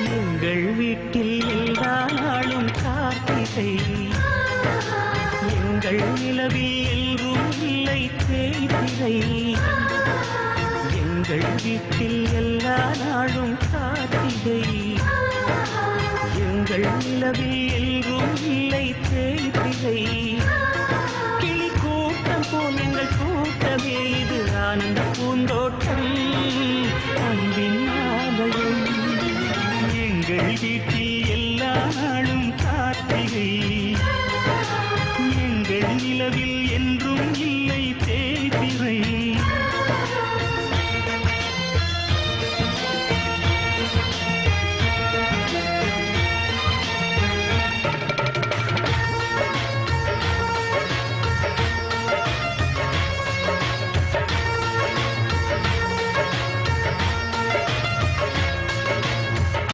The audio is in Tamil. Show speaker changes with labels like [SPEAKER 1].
[SPEAKER 1] எங்கள் வீட்டில் எல்லா நாளும் கார்த்திகை எங்கள் நிலவில் எல்லோரும் இல்லை தேய்திரை எங்கள் வீட்டில் எல்லா நாளும் கார்த்திகை எங்கள் நிலவில் எல்லோரும் இல்லை தேய்திரை கிளி கூட்டம் போல் எங்கள் கூட்டமே இது ஆனந்த பூந்தோட்டம் அன்பின் ஆலயம் எங்கள் வீட்டில் எல்லா நாளும் கார்த்திகை